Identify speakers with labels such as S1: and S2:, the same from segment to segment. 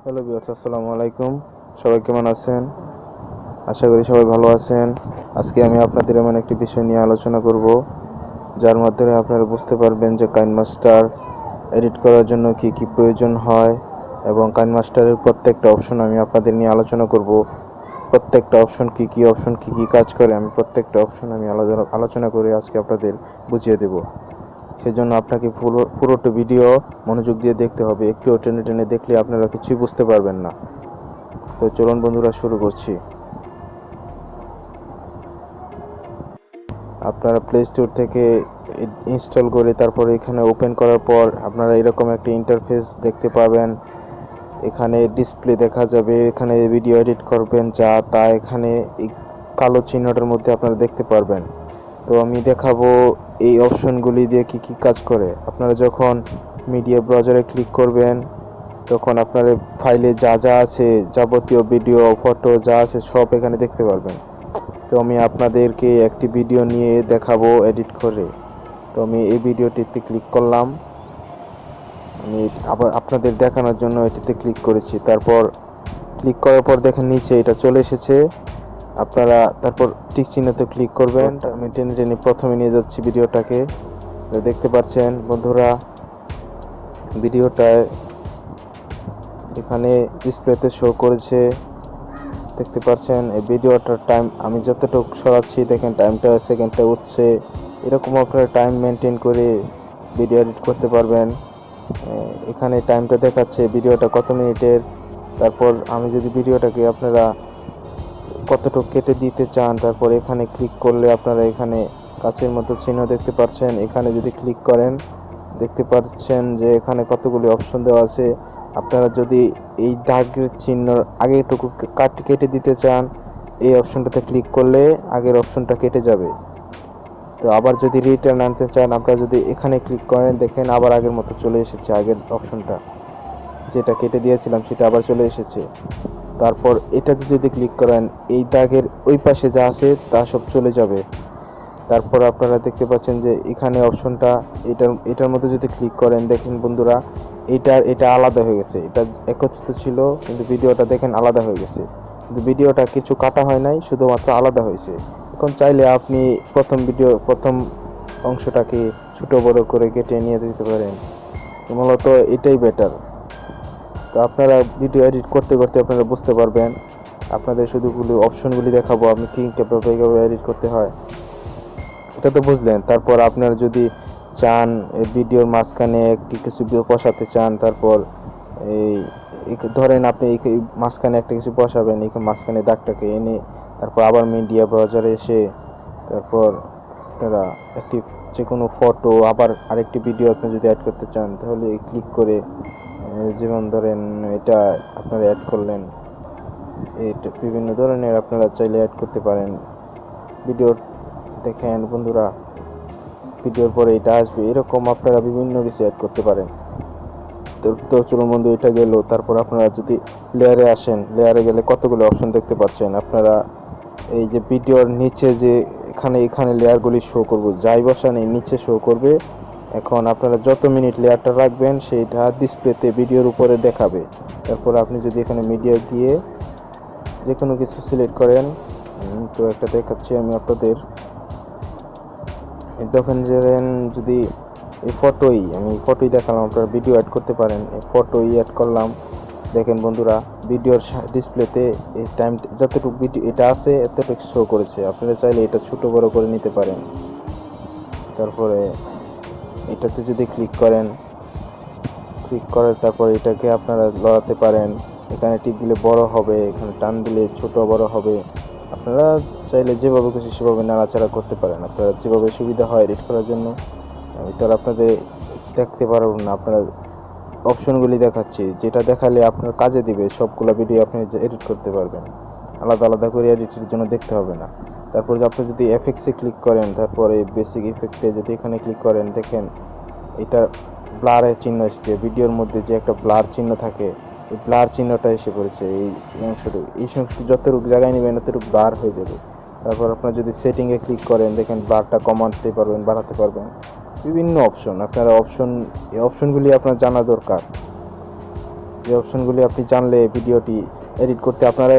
S1: Hello viewers, আসসালামু আলাইকুম। সবাই কেমন আছেন? আশা করি সবাই ভালো আছেন। আজকে আমি আপনাদের এমন একটি বিষয় নিয়ে আলোচনা করব, যার মাধ্যমে আপনারা বুঝতে পারবেন যে কাইনমাস্টার এডিট করার জন্য কি কি প্রয়োজন হয়, এবং কাইনমাস্টারের প্রত্যেকটা অপশন আমি আপনাদের নিয়ে আলোচনা করব। প্রত্যেকটা অপশন কি কি কাজ করে, আমি প্রত্যেকটা অপশন আমি আলোচনা করে আজকে আপনাদের বুঝিয়ে দেব। সেজন্য আপনাকে পুরোটা ভিডিও মনোযোগ দিয়ে দেখতে হবে। একটু টেনে টেনে দেখলে আপনারা কিছুই বুঝতে পারবেন না। তো চলুন বন্ধুরা, শুরু করছি। আপনারা প্লে স্টোর থেকে ইনস্টল করে তারপরে এখানে ওপেন করার পর আপনারা এরকম একটা ইন্টারফেস দেখতে পাবেন। এখানে ডিসপ্লে দেখা যাবে, এখানে ভিডিও এডিট করবেন যা তা এখানে এই কালো চিহ্নটার মধ্যে আপনারা দেখতে পারবেন। তো আমি দেখাবো এই অপশনগুলি দিয়ে কি কি কাজ করে। আপনারা যখন মিডিয়া ব্রাউজারে ক্লিক করবেন, তখন আপনার ফাইলে যা যা আছে, যাবতীয় ভিডিও ফটো যা আছে সব এখানে দেখতে পারবেন। তো আমি আপনাদেরকে একটি ভিডিও নিয়ে দেখাবো এডিট করে। তো আমি এই ভিডিওটিতে ক্লিক করলাম। আমি আবার আপনাদের দেখানোর জন্য এটিতে ক্লিক করেছি। তারপর ক্লিক করার পর দেখেন নিচে এটা চলে এসেছে। আপনারা তারপর টিক চিহ্নতে ক্লিক করবেন। আমি টেনে টেনে প্রথমে নিয়ে যাচ্ছি ভিডিওটাকে। দেখতে পাচ্ছেন বন্ধুরা, ভিডিওটায় এখানে ডিসপ্লেতে শো করেছে। দেখতে পাচ্ছেন এই ভিডিওটার টাইম আমি যতটুকু সরাচ্ছি, দেখেন টাইমটা সেকেন্ডটা উঠছে। এরকম আপনারা টাইম মেনটেন করে ভিডিও এডিট করতে পারবেন। এখানে টাইমটা দেখাচ্ছে ভিডিওটা কত মিনিটের। তারপর আমি যদি ভিডিওটাকে আপনারা কতটুকু কেটে দিতে চান, তারপর এখানে ক্লিক করলে আপনারা এখানে কাচের মতো চিহ্ন দেখতে পাচ্ছেন। এখানে যদি ক্লিক করেন, দেখতে পাচ্ছেন যে এখানে কতগুলি অপশন দেওয়া আছে। আপনারা যদি এই দাগের চিহ্ন আগেটুকু কেটে দিতে চান, এই অপশনটাতে ক্লিক করলে আগের অপশনটা কেটে যাবে। তো আবার যদি রিটার্ন আনতে চান, আপনারা যদি এখানে ক্লিক করেন, দেখেন আবার আগের মতো চলে এসেছে। আগের অপশনটা যেটা কেটে দিয়েছিলাম সেটা আবার চলে এসেছে। তারপর এটাতে যদি ক্লিক করেন, এই দাগের ওই পাশে যা আছে তা সব চলে যাবে। তারপর আপনারা দেখতে পাচ্ছেন যে এখানে অপশনটা এটার মধ্যে যদি ক্লিক করেন, দেখেন বন্ধুরা এটা আলাদা হয়ে গেছে। এটা একত্রিত ছিল, কিন্তু ভিডিওটা দেখেন আলাদা হয়ে গেছে। কিন্তু ভিডিওটা কিছু কাটা হয় নাই, শুধুমাত্র আলাদা হয়েছে। এখন চাইলে আপনি প্রথম অংশটাকে ছোট বড় করে কেটে নিয়ে দিতে পারেন। মূলত এটাই বেটার। তো আপনারা ভিডিও এডিট করতে করতে আপনারা বুঝতে পারবেন। আপনাদের শুধুগুলো অপশনগুলি দেখাবো, আপনি কীভাবে এডিট করতে হয় এটা তো বুঝলেন। তারপর আপনারা যদি চান এই ভিডিওর মাঝখানে একটি কিছু বসাতে চান, তারপর এই ধরেন আপনি এই মাঝখানে একটা কিছু বসাবেন, এই মাঝখানে দাগটাকে এনে তারপর আবার মিডিয়া ব্রাউজারে এসে তারপর আপনারা একটি যে কোনো ফটো আবার আরেকটি ভিডিও আপনি যদি অ্যাড করতে চান, তাহলে ক্লিক করে যেমন ধরেন এটা আপনারা অ্যাড করলেন। এটা বিভিন্ন ধরনের আপনারা চাইলে অ্যাড করতে পারেন ভিডিও। দেখেন বন্ধুরা, ভিডিওর পরে এটা আসবে, এরকম আপনারা বিভিন্ন কিছু অ্যাড করতে পারেন। তো চলুন বন্ধু, এটা গেল। তারপর আপনারা যদি লেয়ারে আসেন, লেয়ারে গেলে কতগুলো অপশন দেখতে পাচ্ছেন। আপনারা এই যে ভিডিওর নিচে যে এখানে লেয়ারগুলি শো করবে, যাই বসান এই নিচে শো করবে। এখন আপনারা যত মিনিট লেয়ারটা রাখবেন সেইটা ডিসপ্লেতে ভিডিওর উপরে দেখাবে। তারপর আপনি যদি এখানে মিডিয়া গিয়ে যে কোনো কিছু সিলেক্ট করেন, তো একটা দেখাচ্ছি আমি আপনাদের। তখন যদি এই ফটোই দেখালাম, আপনারা ভিডিও অ্যাড করতে পারেন। এই ফটোই অ্যাড করলাম। দেখেন বন্ধুরা, ভিডিওর ডিসপ্লেতে এই টাইম যতটুকু ভিডিও এটা আছে এতটুকু শো করেছে। আপনারা চাইলে এটা ছোট বড় করে নিতে পারেন। তারপরে এটাতে যদি ক্লিক করেন, ক্লিক করার তারপর এটাকে আপনারা লড়াতে পারেন। এখানে টিপ দিলে বড় হবে, এখানে টান দিলে ছোট বড় হবে। আপনারা চাইলে যেভাবে খুশি সেভাবে নাড়াচাড়া করতে পারেন, আপনারা যেভাবে সুবিধা হয় এডিট করার জন্য। আমি তো আর আপনাদের দেখতে পারবো না, আপনারা অপশনগুলি দেখাচ্ছি, যেটা দেখালে আপনার কাজে দিবে। সবগুলো ভিডিও আপনি এডিট করতে পারবেন, আলাদা আলাদা করে এডিটের জন্য দেখতে হবে না। তারপর আপনি যদি এফেক্টসে ক্লিক করেন, তারপরে বেসিক ইফেক্টে যদি এখানে ক্লিক করেন, দেখেন এটা ব্লারের চিহ্ন এসেছে। ভিডিওর মধ্যে যে একটা ব্লার চিহ্ন থাকে, এই ব্লার চিহ্নটা এসে পড়েছে। এই অংশটুকু যতটুকু জায়গায় নেবেন ততটুকু ব্লার হয়ে যাবে। তারপর আপনার যদি সেটিংয়ে ক্লিক করেন, দেখেন ব্লারটা কমাতে পারবেন, বাড়াতে পারবেন। বিভিন্ন অপশন, আপনারা এই অপশনগুলি আপনার জানা দরকার। যে অপশনগুলি আপনি জানলে ভিডিওটি এডিট করতে আপনারা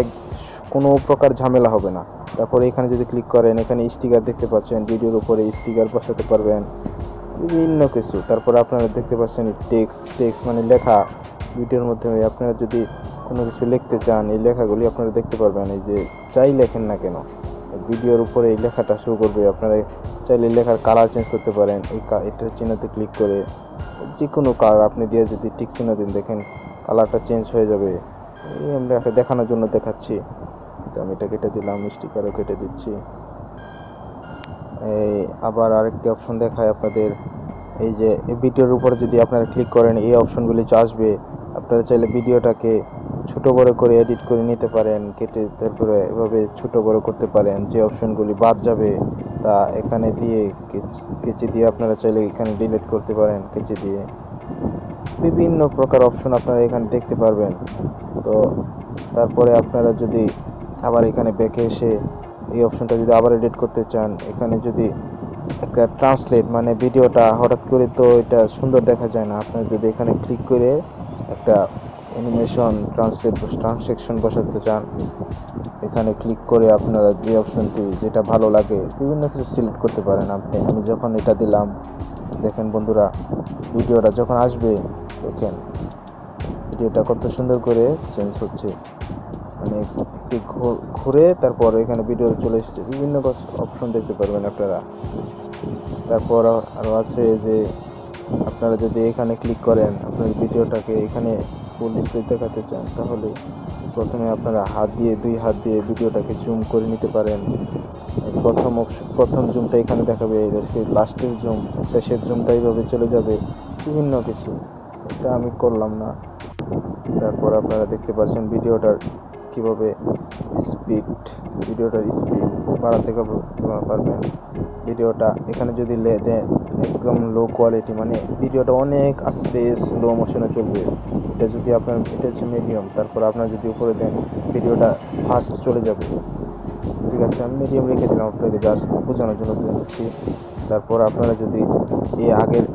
S1: কোনো প্রকার ঝামেলা হবে না। তারপরে এখানে যদি ক্লিক করেন, এখানে স্টিকার দেখতে পাচ্ছেন, ভিডিওর উপরে স্টিকার বসাতে পারবেন, বিভিন্ন কিছু। তারপরে আপনারা দেখতে পাচ্ছেন টেক্সট মানে লেখা, ভিডিওর মধ্যে আপনারা যদি কোনো কিছু লিখতে চান এই লেখাগুলি আপনারা দেখতে পারবেন। এই যে যাই লেখেন না কেন ভিডিওর উপরে এই লেখাটা শো করবে। আপনারা চাইলে লেখার কালার চেঞ্জ করতে পারেন। এটার চিহ্নতে ক্লিক করে যে কোনো কালার আপনি দিয়ে যদি টিক চিহ্ন দিন, দেখেন কালারটা চেঞ্জ হয়ে যাবে। এই আমরা দেখানোর জন্য দেখাচ্ছি। আমি এটা কেটে দিলাম, স্টিকারও কেটে দিচ্ছি। এই আবার আরেকটি অপশন দেখায় আপনাদের। এই যে এই ভিডিওর উপরে যদি আপনারা ক্লিক করেন এই অপশনগুলি আসবে। আপনারা চাইলে ভিডিওটাকে ছোট বড় করে এডিট করে নিতে পারেন, কেটে তারপরে এভাবে ছোট বড় করতে পারেন। যে অপশনগুলি বাদ যাবে তা এখানে দিয়ে কেচি দিয়ে আপনারা চাইলে এখানে ডিলিট করতে পারেন কেচি দিয়ে। বিভিন্ন প্রকার অপশন আপনারা এখানে দেখতে পারবেন। তো তারপরে আপনারা যদি আবার এখানে ব্যাকে এসে এই অপশনটা যদি আবার এডিট করতে চান, এখানে যদি একটা ট্রান্সলেট মানে ভিডিওটা হঠাৎ করে তো এটা সুন্দর দেখা যায় না, আপনারা যদি এখানে ক্লিক করে একটা অ্যানিমেশন ট্রান্সলেকশন বসাতে চান, এখানে ক্লিক করে আপনারা যে অপশনটি যেটা ভালো লাগে বিভিন্ন কিছু সিলেক্ট করতে পারেন। আমি যখন এটা দিলাম, দেখেন বন্ধুরা ভিডিওটা যখন আসবে দেখেন ভিডিওটা কত সুন্দর করে চেঞ্জ হচ্ছে, মানে একটি ঘুরে তারপর এখানে ভিডিও চলে এসেছে। বিভিন্ন অপশন দেখতে পারবেন আপনারা। তারপর আরও আছে যে আপনারা যদি এখানে ক্লিক করেন, আপনার ভিডিওটাকে এখানে ফুল ডিসপ্লে দেখাতে চান, তাহলে প্রথমে আপনারা দুই হাত দিয়ে ভিডিওটাকে জুম করে নিতে পারেন। প্রথম জুমটা এখানে দেখাবে, লাস্টের জুম, শেষের জুমটা এইভাবে চলে যাবে, বিভিন্ন কিছু। এটা আমি করলাম না। তারপর আপনারা দেখতে পাচ্ছেন ভিডিওটার কীভাবে ভিডিওটার স্পিড বাড়াতে পারবেন। ভিডিওটা এখানে যদি দেন একদম লো কোয়ালিটি, মানে ভিডিওটা অনেক আস্তে স্লো মোশনে চলবে। এটা হচ্ছে মিডিয়াম। তারপর আপনারা যদি উপরে দেন ভিডিওটা ফাস্ট চলে যাবে। ঠিক আছে, আমি মিডিয়াম রেখে দিলাম আপনাকে জাস্ট বোঝানোর জন্য দিচ্ছি। তারপর আপনারা যদি আগের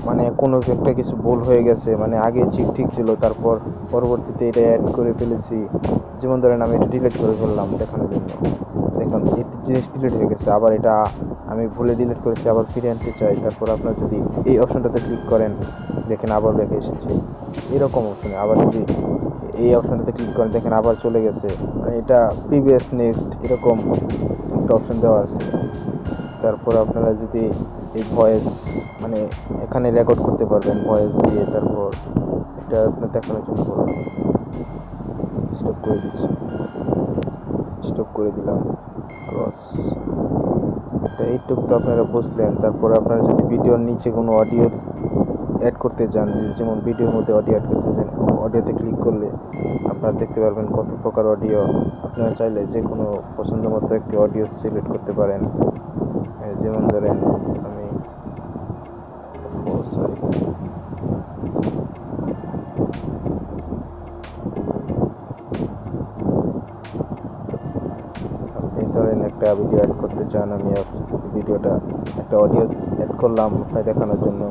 S1: মানে কোনো একটা কিছু ভুল হয়ে গেছে, মানে আগে ঠিক ছিল, তারপর পরবর্তীতে এটা অ্যাড করে ফেলেছি, যেমন ধরেন আমি এটা ডিলিট করে ফেললাম দেখানোর জন্য, দেখুন এই জিনিস ডিলিট হয়ে গেছে, আবার এটা আমি ভুলে ডিলিট করেছি, আবার ফিরে আনতে চাই। তারপর আপনারা যদি এই অপশনটাতে ক্লিক করেন, দেখেন আবার ব্যাকে এসেছে। এরকম অপশনে আবার যদি এই অপশনটাতে ক্লিক করেন, দেখেন আবার চলে গেছে, মানে এটা প্রিভিয়াস নেক্সট এরকম একটা অপশন দেওয়া আছে। তারপর আপনারা যদি এই ভয়েস মানে এখানে রেকর্ড করতে পারবেন ভয়েস দিয়ে। তারপর এটা আপনার দেখানোর জন্য স্টপ করে দিলাম। এইটুকু তো আপনারা বুঝলেন। তারপর আপনারা যদি ভিডিওর নিচে কোনো অডিও অ্যাড করতে চান, যেমন ভিডিওর মধ্যে অডিও অ্যাড করতে চান, অডিওতে ক্লিক করলে আপনারা দেখতে পারবেন কত প্রকার অডিও। আপনারা চাইলে যে কোনো পছন্দ মতো একটি অডিও সিলেক্ট করতে পারেন। যেমন ধরেন আমি আপনি ধরেন একটা ভিডিও অ্যাড করতে চান, আমি ভিডিওটা একটা অডিও অ্যাড করলাম আপনার দেখানোর জন্য।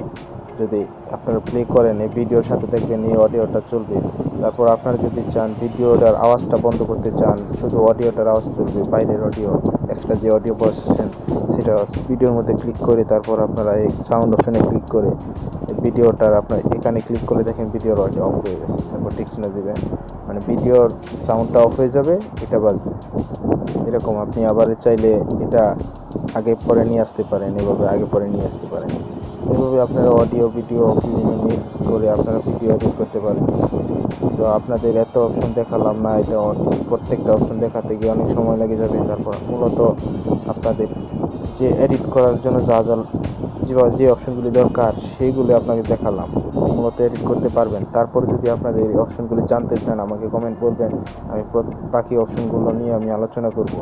S1: যদি আপনারা প্লে করেন এই ভিডিওর সাথে দেখবেন এই অডিওটা চলবে। তারপর আপনারা যদি চান ভিডিওটার আওয়াজটা বন্ধ করতে চান, শুধু অডিওটার আওয়াজ চলবে, বাইরের অডিও এক্সট্রা যে অডিও বসেছেন সেটা ভিডিওর মধ্যে ক্লিক করে তারপর আপনারা এই সাউন্ড অপশনে ক্লিক করে ভিডিওটার আপনার এখানে ক্লিক করে দেখেন ভিডিওর অডিও অফ হয়ে গেছে। তারপর টিক চিহ্ন দেবেন, মানে ভিডিওর সাউন্ডটা অফ হয়ে যাবে, এটা বাজবে। এরকম আপনি আবার চাইলে এটা আগে পরে নিয়ে আসতে পারেন, এভাবে আগে পরে নিয়ে আসতে পারেন। এভাবে আপনারা অডিও ভিডিও মিক্স করে আপনারা ভিডিও এডিট করতে পারেন। তো আপনাদের এত অপশন দেখালাম না, এটা প্রত্যেকটা অপশন দেখাতে গিয়ে অনেক সময় লেগে যাবে। তারপর মূলত আপনাদের যে এডিট করার জন্য যে অপশনগুলি দরকার সেইগুলি আপনাকে দেখালাম, মূলত এডিট করতে পারবেন। তারপর যদি আপনাদের এই অপশনগুলি জানতে চান আমাকে কমেন্ট করবেন, আমি বাকি অপশনগুলো নিয়ে আমি আলোচনা করব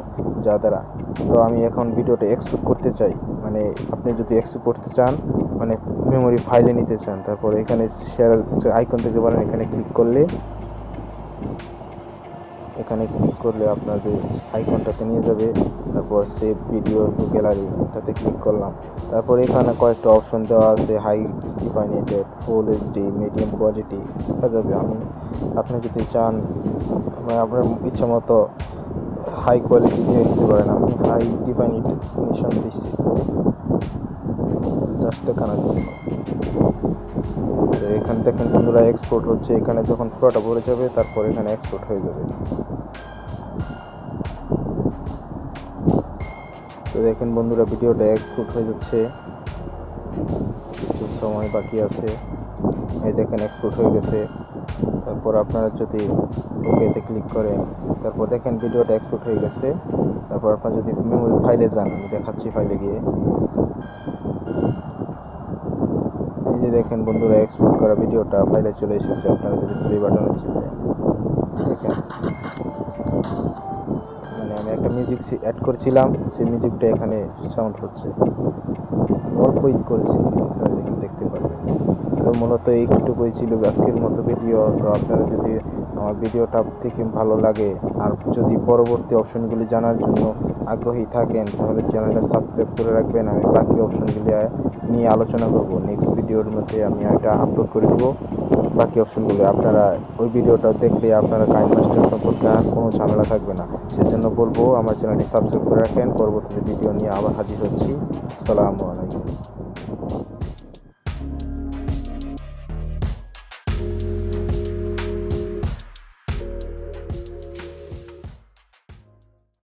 S1: যা দ্বারা। তো আমি এখন ভিডিওটা এক্সপোর্ট করতে চাই, মানে আপনি যদি এক্সপোর্ট করতে চান মানে মেমোরি ফাইলে নিতে চান, তারপর এখানে শেয়ার আইকন থেকে পারেন, এখানে ক্লিক করলে আপনাদের আইকনটাতে নিয়ে যাবে। তারপর সেভ ভিডিও টু গ্যালারি এটাতে ক্লিক করলাম। তারপর এখানে কয়েকটা অপশন দেওয়া আছে, high defined, full HD, medium quality দেখা যাবে। আমি আপনি যদি চান আপনার ইচ্ছা মতো হাই কোয়ালিটি দিয়ে নিতে পারেন। আমি হাই ডিফিনিশন দিচ্ছি জাস্ট দেখানোর জন্য। তো এখানে দেখেন বন্ধুরা এক্সপোর্ট হচ্ছে, এখানে যখন পুরোটা ভরে যাবে তারপর এখানে এক্সপোর্ট হয়ে যাবে। তো দেখেন বন্ধুরা ভিডিওটা এক্সপোর্ট হয়ে যাচ্ছে, কিছু সময় বাকি আছে। এই দেখেন এক্সপোর্ট হয়ে গেছে। তারপর আপনারা যদি ওকেতে ক্লিক করেন, তারপর দেখেন ভিডিওটা এক্সপোর্ট হয়ে গেছে। তারপর আপনারা যদি মেমোরি ফাইলে যান, আমি দেখাচ্ছি ফাইলে গিয়ে। এই যে দেখেন বন্ধুরা এক্সপোর্ট করা ভিডিওটা ফাইলে চলে এসেছে। আপনারা যদি প্লে বাটনে চিপেন দেখেন, মানে আমি একটা মিউজিক অ্যাড করেছিলাম, সেই মিউজিকটা এখানে সাউন্ড হচ্ছে। অল্প ঈদ করেছি, আপনারা দেখেন দেখতে পারবেন। তো মূলত এইটুকুই ছিল আজকের মতো ভিডিও। তো আপনারা যদি আমার ভিডিওটা দেখে ভালো লাগে আর যদি পরবর্তী অপশনগুলি জানার জন্য আগ্রহী থাকেন, তাহলে চ্যানেলটা সাবস্ক্রাইব করে রাখবেন। আমি বাকি অপশনগুলি নিয়ে আলোচনা করব নেক্সট ভিডিওর মধ্যে। আমি এটা আপলোড করে দেবো বাকি অপশনগুলো। আপনারা ওই ভিডিওটা দেখলে আপনারা কাইনমাস্টার সম্পর্কে আর কোনো ঝামেলা থাকবে না। সেজন্য বলবো আমার চ্যানেলটি সাবস্ক্রাইব করে রাখেন। পরবর্তী ভিডিও নিয়ে আবার হাজির হচ্ছি। আসসালামু আলাইকুম।